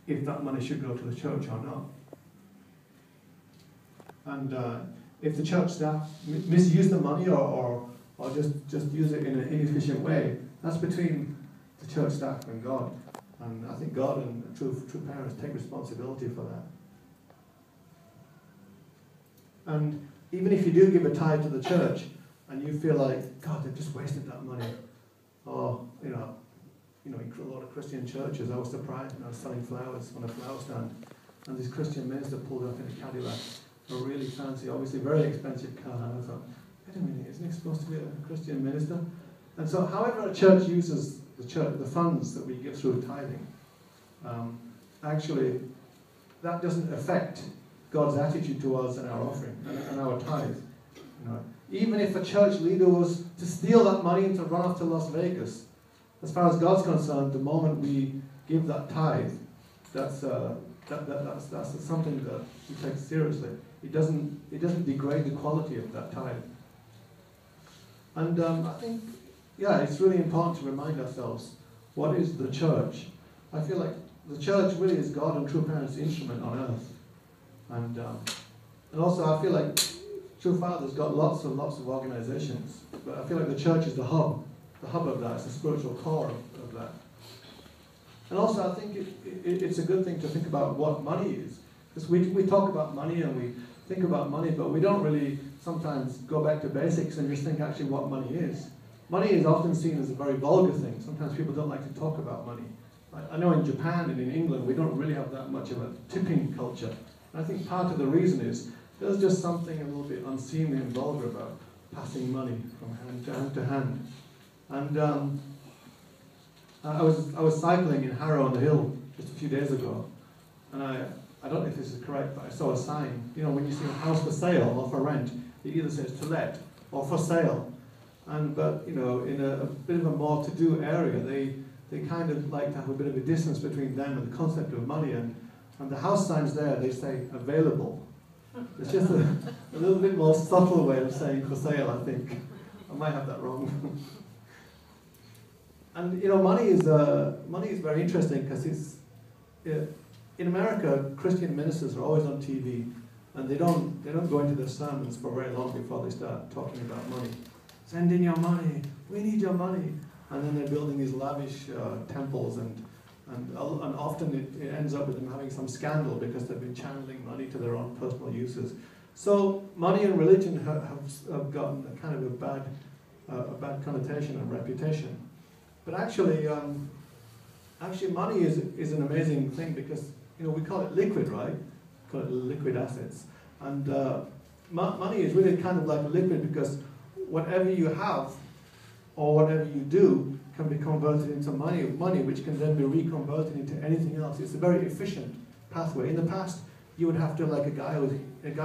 if that money should go to the church or not. And if the church staff misuse the money or just use it in an inefficient way, that's between the church staff and God. And I think God and true parents take responsibility for that. And even if you do give a tithe to the church and you feel like, God, they've just wasted that money, or in a lot of Christian churches, I was surprised when I was selling flowers on a flower stand, and this Christian minister pulled up in a Cadillac, a really fancy, obviously very expensive car, and I thought, wait a minute, isn't he supposed to be a Christian minister? And so however a church uses the funds that we give through tithing, actually that doesn't affect God's attitude towards and our offering and our tithe. Even if a church leader was to steal that money and to run off to Las Vegas, as far as God's concerned, the moment we give that tithe, that's something that He takes seriously. It doesn't degrade the quality of that tithe. And I think, it's really important to remind ourselves, what is the church? I feel like the church really is God and true parents' instrument on earth. And also I feel like True Father's got lots of organizations, but I feel like the church is the hub of that. It's the spiritual core of that. And also I think it's a good thing to think about what money is. Because we talk about money and we think about money, but we don't really sometimes go back to basics and just think actually what money is. Money is often seen as a very vulgar thing. Sometimes people don't like to talk about money. I know in Japan and in England we don't really have that much of a tipping culture. And I think part of the reason is there's just something a little bit unseemly and vulgar about passing money from hand to hand. And I was cycling in Harrow-on-the-Hill just a few days ago, and I don't know if this is correct, but I saw a sign. When you see a house for sale or for rent, it either says to let or for sale. But in a bit of a more to-do area, they kind of like to have a bit of a distance between them and the concept of money. And the house signs there, they say available. It's just a little bit more subtle way of saying for sale, I think. I might have that wrong. And money is very interesting because in America, Christian ministers are always on TV, and they don't go into their sermons for very long before they start talking about money. Send in your money. We need your money. And then they're building these lavish temples, and often it ends up with them having some scandal because they've been channeling money to their own personal uses. So money and religion have gotten a kind of a bad connotation and reputation. But actually money is an amazing thing because we call it liquid, right? We call it liquid assets, and money is really kind of like a liquid because whatever you have or whatever you do can be converted into money, which can then be reconverted into anything else. It's a very efficient pathway. In the past, you would have to, like a guy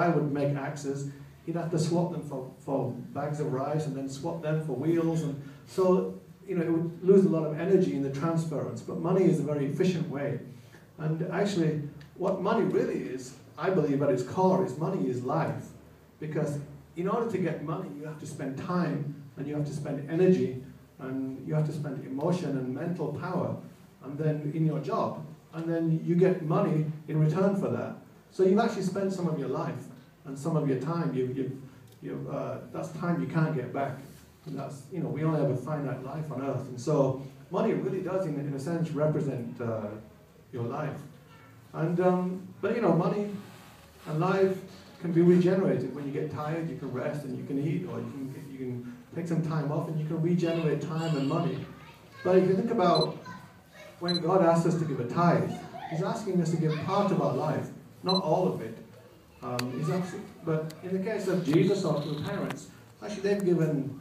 would make axes. He'd have to swap them for bags of rice and then swap them for wheels, and so it would lose a lot of energy in the transference. But money is a very efficient way. And actually, what money really is, I believe at its core, is money is life. Because in order to get money, you have to spend time, and you have to spend energy, and you have to spend emotion and mental power, and then in your job, and then you get money in return for that. So you've actually spent some of your life and some of your time. That's time you can't get back. And that's we only have a finite life on earth, and so money really does, in a sense, represent your life. And but money and life can be regenerated. When you get tired, you can rest and you can eat, or you can take some time off and you can regenerate time and money. But if you think about when God asks us to give a tithe, He's asking us to give part of our life, not all of it. But in the case of Jesus or true parents, actually they've given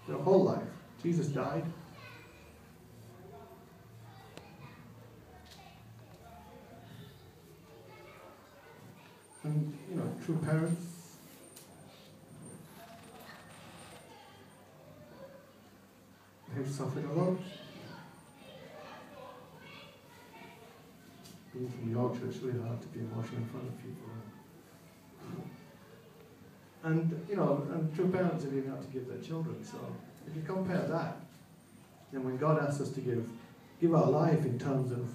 their whole life. Jesus died. And true parents, they've suffered a lot. Being from Yorkshire, it's really hard to be emotional in front of people. And and true parents have even had to give their children. So if you compare that, then when God asks us to give our life in terms of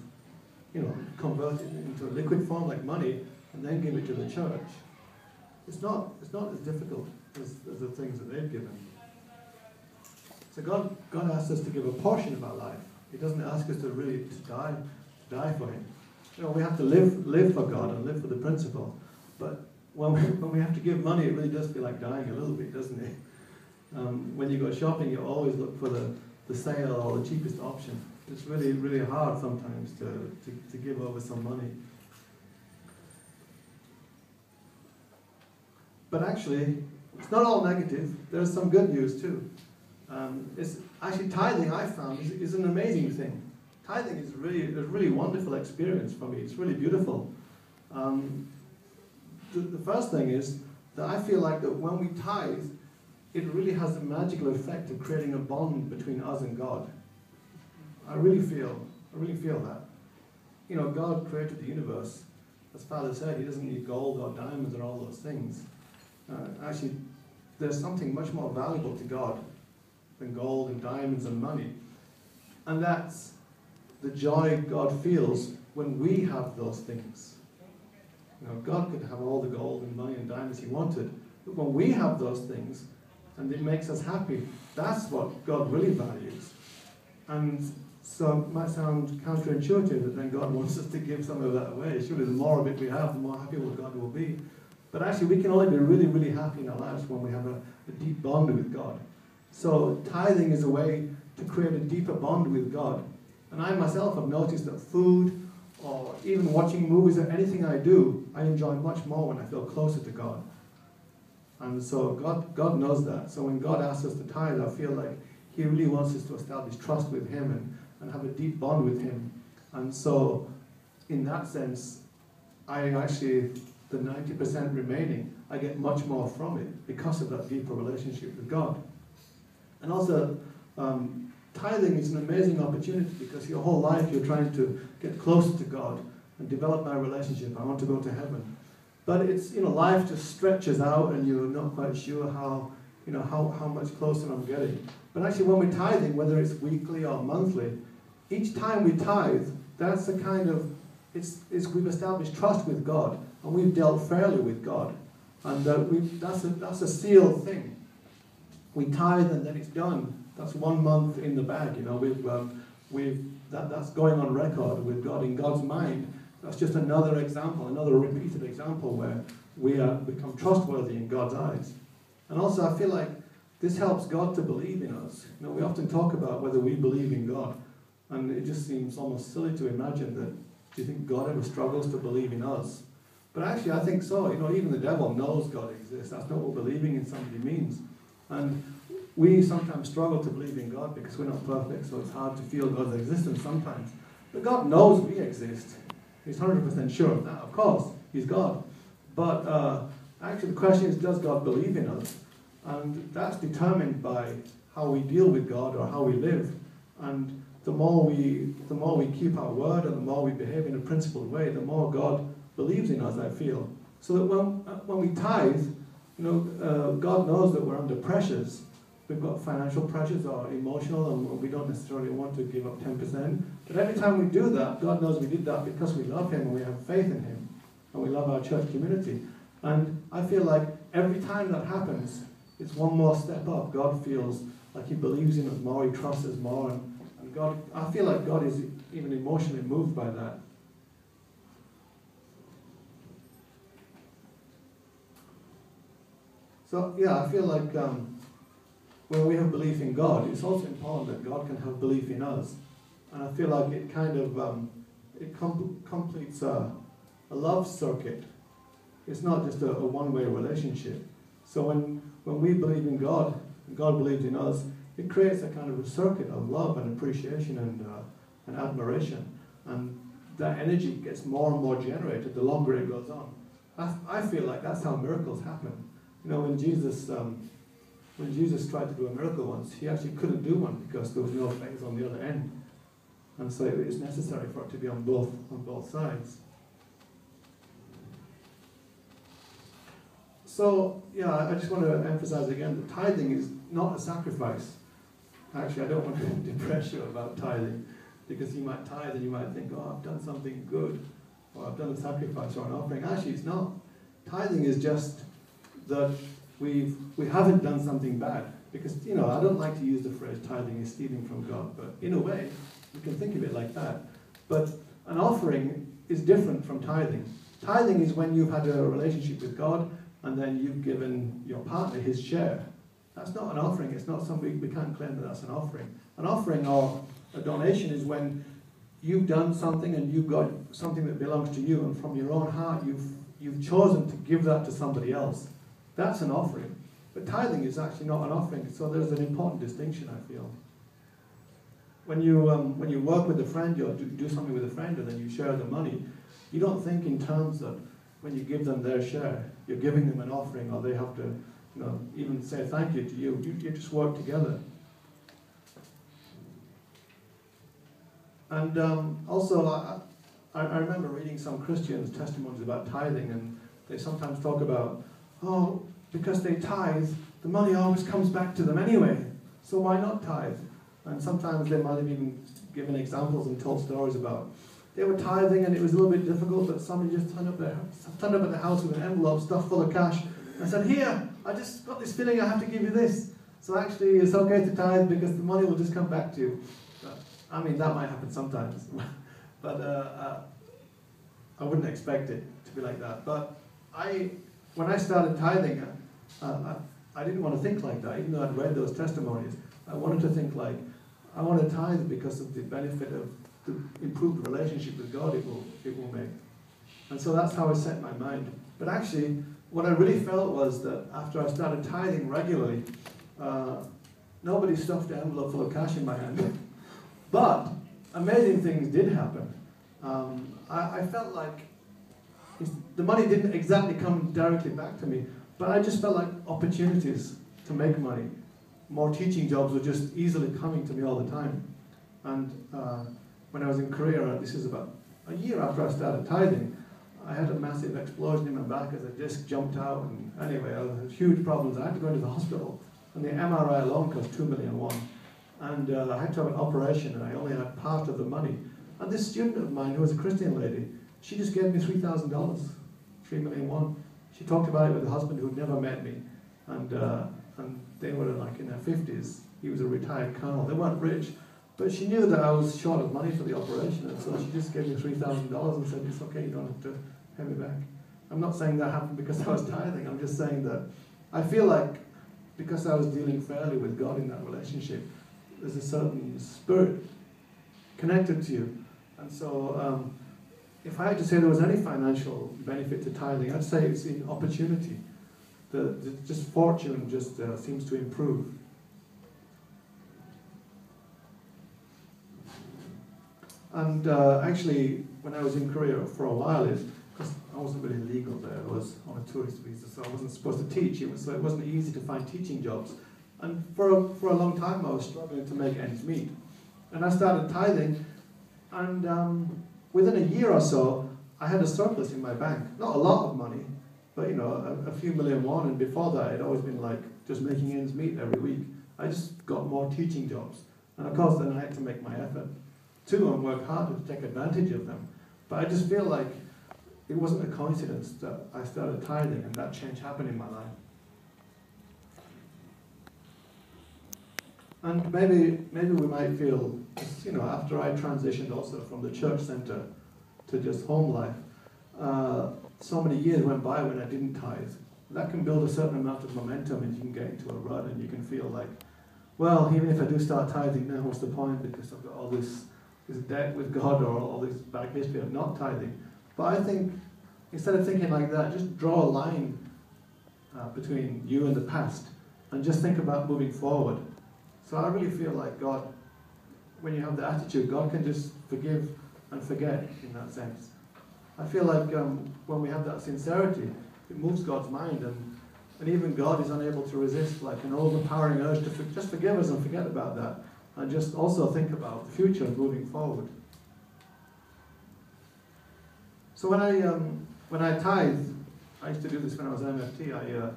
convert it into a liquid form like money and then give it to the church. It's not as difficult as the things that they've given. So God asks us to give a portion of our life. He doesn't ask us to really die for Him. We have to live for God and live for the principle. But when we have to give money, it really does feel like dying a little bit, doesn't it? When you go shopping, you always look for the sale or the cheapest option. It's really, really hard sometimes to give over some money. But actually, it's not all negative. There's some good news too. It's actually tithing, I found, is an amazing thing. Tithing is a really wonderful experience for me. It's really beautiful. The first thing is that I feel like that when we tithe, it really has a magical effect of creating a bond between us and God. I really feel that. God created the universe. As Father said, He doesn't need gold or diamonds or all those things. Actually, there's something much more valuable to God than gold and diamonds and money. And that's the joy God feels when we have those things. God could have all the gold and money and diamonds He wanted, but when we have those things and it makes us happy, that's what God really values. And so it might sound counterintuitive that then God wants us to give some of that away. Surely the more of it we have, the more happy God will be. But actually we can only be really, really happy in our lives when we have a deep bond with God. So tithing is a way to create a deeper bond with God. And I myself have noticed that food or even watching movies or anything I do, I enjoy much more when I feel closer to God. And so God knows that. So when God asks us to tithe, I feel like He really wants us to establish trust with Him and have a deep bond with Him. And so in that sense, I actually, the 90% remaining, I get much more from it because of that deeper relationship with God. And also, tithing is an amazing opportunity because your whole life you're trying to get closer to God and develop my relationship. I want to go to heaven. But it's, life just stretches out and you're not quite sure how much closer I'm getting. But actually when we're tithing, whether it's weekly or monthly, each time we tithe, that's a kind of, we've established trust with God and we've dealt fairly with God. And that's a sealed thing. We tithe and then it's done. That's 1 month in the bag, that's going on record with God in God's mind. That's just another example, another repeated example where we become trustworthy in God's eyes. And also I feel like this helps God to believe in us. We often talk about whether we believe in God, and it just seems almost silly to imagine that, do you think God ever struggles to believe in us? But actually I think so. Even the devil knows God exists. That's not what believing in somebody means. And we sometimes struggle to believe in God because we're not perfect, so it's hard to feel God's existence sometimes. But God knows we exist. He's 100% sure of that. Of course, He's God. But actually the question is, does God believe in us? And that's determined by how we deal with God or how we live. And the more we keep our word and the more we behave in a principled way, the more God believes in us, I feel. So that when we tithe, God knows that we're under pressures. We've got financial pressures or emotional, and we don't necessarily want to give up 10%. But every time we do that, God knows we did that because we love Him and we have faith in Him. And we love our church community. And I feel like every time that happens, it's one more step up. God feels like He believes in us more, He trusts us more. And God, I feel like God is even emotionally moved by that. So, yeah, I feel like when we have belief in God, it's also important that God can have belief in us. And I feel like it kind of, completes a love circuit. It's not just a one-way relationship. So when we believe in God, and God believes in us, it creates a kind of a circuit of love and appreciation and admiration. And that energy gets more and more generated the longer it goes on. I feel like that's how miracles happen. When Jesus tried to do a miracle once, He actually couldn't do one because there was no faith on the other end. And so it's necessary for it to be on both sides. So, yeah, I just want to emphasize again that tithing is not a sacrifice. Actually, I don't want to depress you about tithing. Because you might tithe and you might think, oh, I've done something good, or I've done a sacrifice or an offering. Actually, it's not. Tithing is just that we haven't done something bad. Because, I don't like to use the phrase tithing is stealing from God, but in a way, you can think of it like that. But an offering is different from tithing. Tithing is when you've had a relationship with God and then you've given your partner his share. That's not an offering. It's not something, we can't claim that that's an offering. An offering or a donation is when you've done something and you've got something that belongs to you, and from your own heart you've chosen to give that to somebody else. That's an offering. But tithing is actually not an offering, so there's an important distinction, I feel. When you work with a friend, you do something with a friend and then you share the money, you don't think in terms that when you give them their share, you're giving them an offering, or they have to even say thank you to you. You just work together. And also, I remember reading some Christians' testimonies about tithing, and they sometimes talk about, because they tithe, the money always comes back to them anyway, so why not tithe? And sometimes they might have even given examples and told stories about they were tithing and it was a little bit difficult, but somebody just turned up at the house with an envelope stuffed full of cash and said, here, I just got this feeling I have to give you this. So actually it's okay to tithe because the money will just come back to you. But, that might happen sometimes, but I wouldn't expect it to be like that. But when I started tithing, I didn't want to think like that, even though I'd read those testimonies. I wanted to think like, I want to tithe because of the benefit of the improved relationship with God it will make. And so that's how I set my mind. But actually, what I really felt was that after I started tithing regularly, nobody stuffed an envelope full of cash in my hand. But amazing things did happen. I felt like the money didn't exactly come directly back to me, but I just felt like opportunities to make money. More teaching jobs were just easily coming to me all the time. And when I was in Korea, this is about a year after I started tithing, I had a massive explosion in my back as a disc jumped out. And anyway, I had huge problems. I had to go into the hospital, and the MRI alone cost $2 million. And I had to have an operation, and I only had part of the money. And this student of mine, who was a Christian lady, she just gave me $3,000, $3 million. She talked about it with a husband who'd never met me, and they were like in their 50s. He was a retired colonel. They weren't rich, but she knew that I was short of money for the operation, and so she just gave me $3,000 and said, it's okay, you don't have to pay me back. I'm not saying that happened because I was tithing. I'm just saying that I feel like because I was dealing fairly with God in that relationship, there's a certain spirit connected to you. And so if I had to say there was any financial benefit to tithing, I'd say it's in opportunity. Just fortune just seems to improve. And actually, when I was in Korea for a while, because I wasn't really legal there, I was on a tourist visa, so I wasn't supposed to teach. So it wasn't easy to find teaching jobs. And for a long time, I was struggling to make ends meet. And I started tithing, and within a year or so, I had a surplus in my bank. Not a lot of money, but a few million won, and before that I'd always been like just making ends meet every week. I just got more teaching jobs, and of course then I had to make my effort too and work harder to take advantage of them. But I just feel like it wasn't a coincidence that I started tithing and that change happened in my life. And maybe we might feel, after I transitioned also from the church center to just home life, so many years went by when I didn't tithe. That can build a certain amount of momentum, and you can get into a rut, and you can feel like, well, even if I do start tithing now, what's the point? Because I've got all this debt with God, or all this bad history of not tithing. But I think, instead of thinking like that, just draw a line between you and the past, and just think about moving forward. So I really feel like God, when you have the attitude, God can just forgive and forget in that sense. I feel like when we have that sincerity, it moves God's mind, and even God is unable to resist like an overpowering urge to just forgive us and forget about that, and just also think about the future and moving forward. So when I tithe, I used to do this when I was an MFT,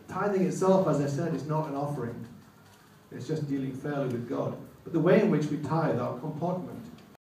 tithing itself, as I said, is not an offering. It's just dealing fairly with God. But the way in which we tithe, our comportment,